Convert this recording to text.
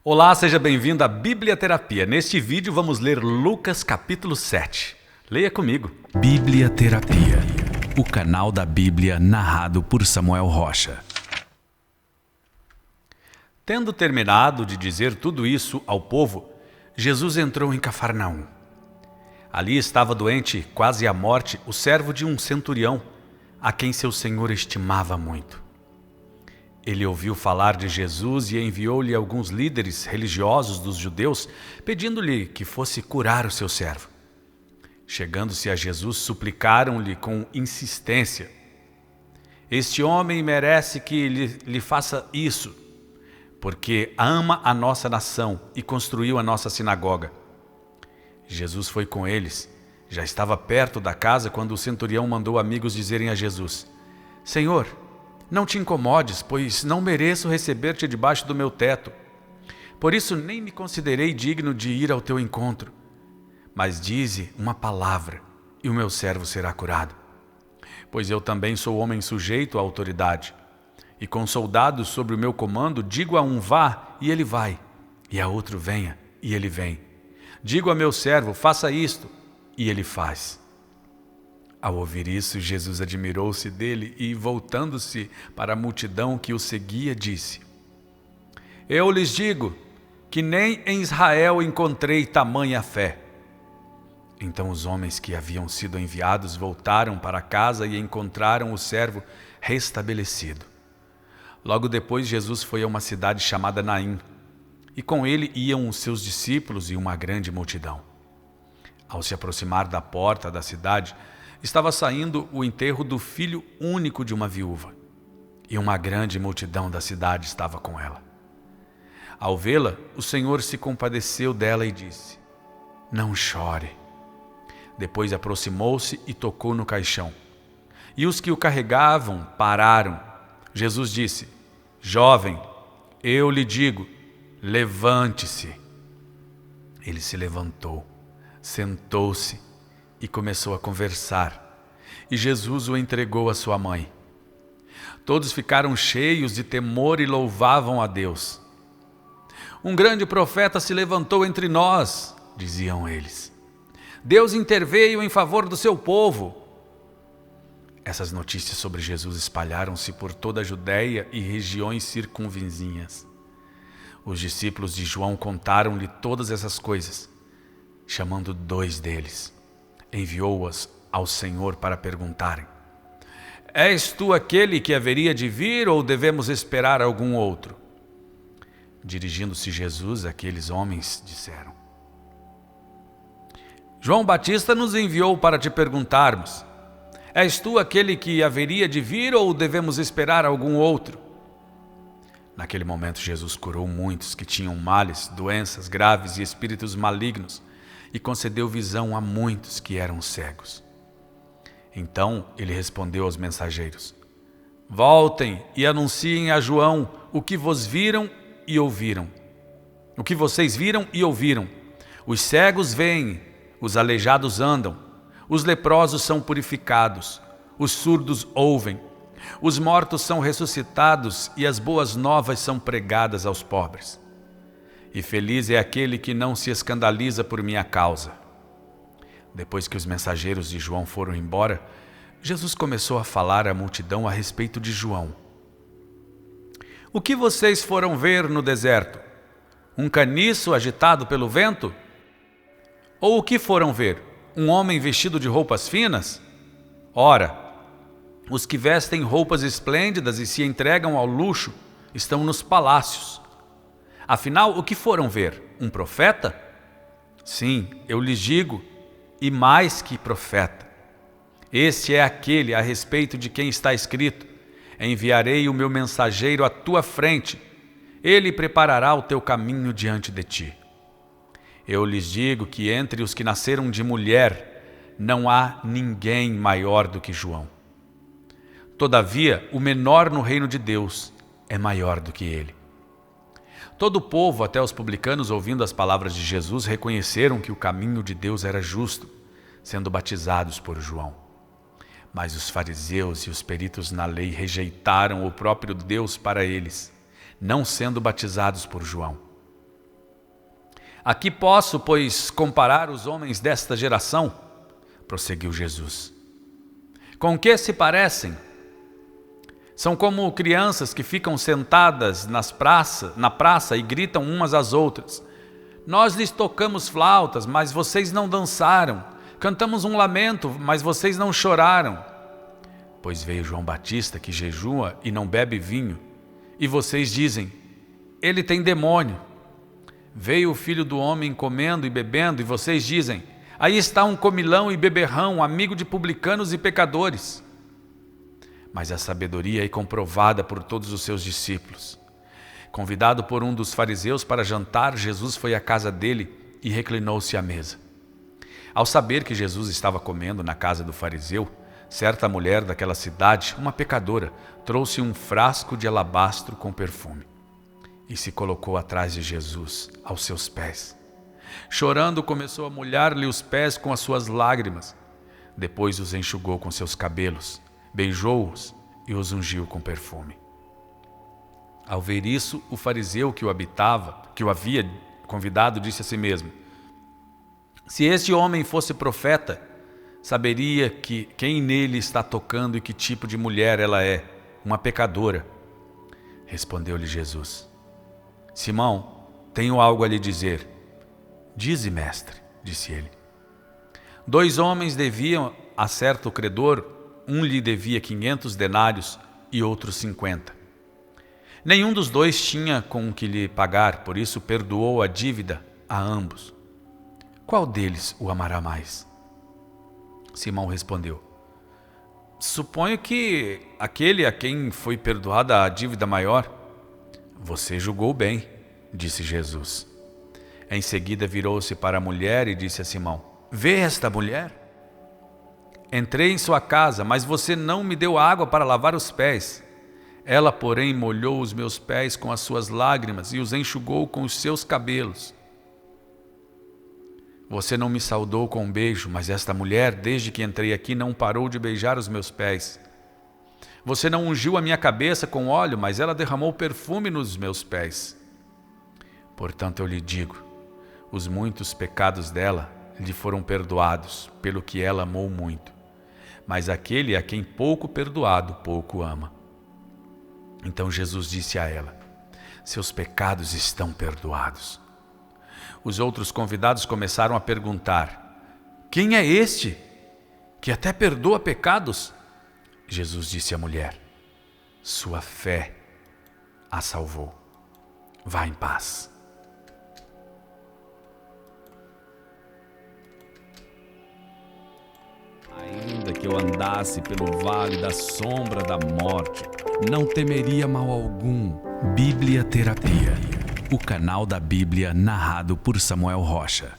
Olá, seja bem-vindo à Biblioterapia. Neste vídeo vamos ler Lucas capítulo 7. Leia comigo. Biblioterapia, o canal da Bíblia narrado por Samuel Rocha. Tendo terminado de dizer tudo isso ao povo, Jesus entrou em Cafarnaum. Ali estava doente, quase à morte, o servo de um centurião, a quem seu senhor estimava muito. Ele ouviu falar de Jesus e enviou-lhe alguns líderes religiosos dos judeus, pedindo-lhe que fosse curar o seu servo. Chegando-se a Jesus, suplicaram-lhe com insistência: "Este homem merece que lhe faça isso, porque ama a nossa nação e construiu a nossa sinagoga." Jesus foi com eles. Já estava perto da casa quando o centurião mandou amigos dizerem a Jesus: "Senhor, não te incomodes, pois não mereço receber-te debaixo do meu teto. Por isso nem me considerei digno de ir ao teu encontro. Mas dize uma palavra, e o meu servo será curado. Pois eu também sou homem sujeito à autoridade. E com soldados sobre o meu comando, digo a um vá, e ele vai. E a outro venha, e ele vem. Digo a meu servo, faça isto, e ele faz." Ao ouvir isso, Jesus admirou-se dele e, voltando-se para a multidão que o seguia, disse: "Eu lhes digo que nem em Israel encontrei tamanha fé." Então os homens que haviam sido enviados voltaram para casa e encontraram o servo restabelecido. Logo depois, Jesus foi a uma cidade chamada Naim, e com ele iam os seus discípulos e uma grande multidão. Ao se aproximar da porta da cidade, estava saindo o enterro do filho único de uma viúva, e uma grande multidão da cidade estava com ela. Ao vê-la, o Senhor se compadeceu dela e disse: "Não chore." Depois aproximou-se e tocou no caixão. E os que o carregavam pararam. Jesus disse: "Jovem, eu lhe digo, levante-se." Ele se levantou, sentou-se e começou a conversar, e Jesus o entregou à sua mãe. Todos ficaram cheios de temor e louvavam a Deus. "Um grande profeta se levantou entre nós", diziam eles. "Deus interveio em favor do seu povo." Essas notícias sobre Jesus espalharam-se por toda a Judéia e regiões circunvizinhas. Os discípulos de João contaram-lhe todas essas coisas. Chamando 2 deles, enviou-as ao Senhor para perguntarem: "És tu aquele que haveria de vir ou devemos esperar algum outro?" Dirigindo-se Jesus àqueles homens, disseram: "João Batista nos enviou para te perguntarmos: És tu aquele que haveria de vir ou devemos esperar algum outro?" Naquele momento Jesus curou muitos que tinham males, doenças graves e espíritos malignos, e concedeu visão a muitos que eram cegos. Então ele respondeu aos mensageiros: "Voltem e anunciem a João o que vos viram e ouviram. O que vocês viram e ouviram. Os cegos veem, os aleijados andam, os leprosos são purificados, os surdos ouvem, os mortos são ressuscitados e as boas novas são pregadas aos pobres. E feliz é aquele que não se escandaliza por minha causa." Depois que os mensageiros de João foram embora, Jesus começou a falar à multidão a respeito de João. "O que vocês foram ver no deserto? Um caniço agitado pelo vento? Ou o que foram ver? Um homem vestido de roupas finas? Ora, os que vestem roupas esplêndidas e se entregam ao luxo estão nos palácios. Afinal, o que foram ver? Um profeta? Sim, eu lhes digo, e mais que profeta. Este é aquele a respeito de quem está escrito: enviarei o meu mensageiro à tua frente, ele preparará o teu caminho diante de ti. Eu lhes digo que entre os que nasceram de mulher não há ninguém maior do que João. Todavia, o menor no reino de Deus é maior do que ele." Todo o povo, até os publicanos, ouvindo as palavras de Jesus, reconheceram que o caminho de Deus era justo, sendo batizados por João. Mas os fariseus e os peritos na lei rejeitaram o próprio Deus para eles, não sendo batizados por João. A que posso, pois, comparar os homens desta geração? Prosseguiu Jesus. Com que se parecem? São como crianças que ficam sentadas na praça e gritam umas às outras. Nós lhes tocamos flautas, mas vocês não dançaram. Cantamos um lamento, mas vocês não choraram. Pois veio João Batista, que jejua e não bebe vinho, e vocês dizem, ele tem demônio. Veio o Filho do Homem comendo e bebendo, e vocês dizem, aí está um comilão e beberrão, amigo de publicanos e pecadores. Mas a sabedoria é comprovada por todos os seus discípulos. Convidado por um dos fariseus para jantar, Jesus foi à casa dele e reclinou-se à mesa. Ao saber que Jesus estava comendo na casa do fariseu, certa mulher daquela cidade, uma pecadora, trouxe um frasco de alabastro com perfume e se colocou atrás de Jesus, aos seus pés. Chorando, começou a molhar-lhe os pés com as suas lágrimas. Depois os enxugou com seus cabelos, beijou-os e os ungiu com perfume. Ao ver isso, o fariseu que o havia convidado, disse a si mesmo, se este homem fosse profeta, saberia quem nele está tocando e que tipo de mulher ela é, uma pecadora. Respondeu-lhe Jesus, Simão, tenho algo a lhe dizer. Dize, mestre, disse ele. 2 homens deviam a certo credor, um lhe devia 500 denários e outro 50. Nenhum dos 2 tinha com o que lhe pagar, por isso perdoou a dívida a ambos. Qual deles o amará mais? Simão respondeu, suponho que aquele a quem foi perdoada a dívida maior. Você julgou bem, disse Jesus. Em seguida virou-se para a mulher e disse a Simão, vê esta mulher? Entrei em sua casa, mas você não me deu água para lavar os pés. Ela, porém, molhou os meus pés com as suas lágrimas e os enxugou com os seus cabelos. Você não me saudou com um beijo, mas esta mulher, desde que entrei aqui, não parou de beijar os meus pés. Você não ungiu a minha cabeça com óleo, mas ela derramou perfume nos meus pés. Portanto, eu lhe digo, os muitos pecados dela lhe foram perdoados, pelo que ela amou muito. Mas aquele a quem pouco perdoado, pouco ama. Então Jesus disse a ela, seus pecados estão perdoados. Os outros convidados começaram a perguntar, quem é este que até perdoa pecados? Jesus disse à mulher, sua fé a salvou. Vá em paz. Ainda que eu andasse pelo vale da sombra da morte, não temeria mal algum. Bíblia Terapia, o canal da Bíblia narrado por Samuel Rocha.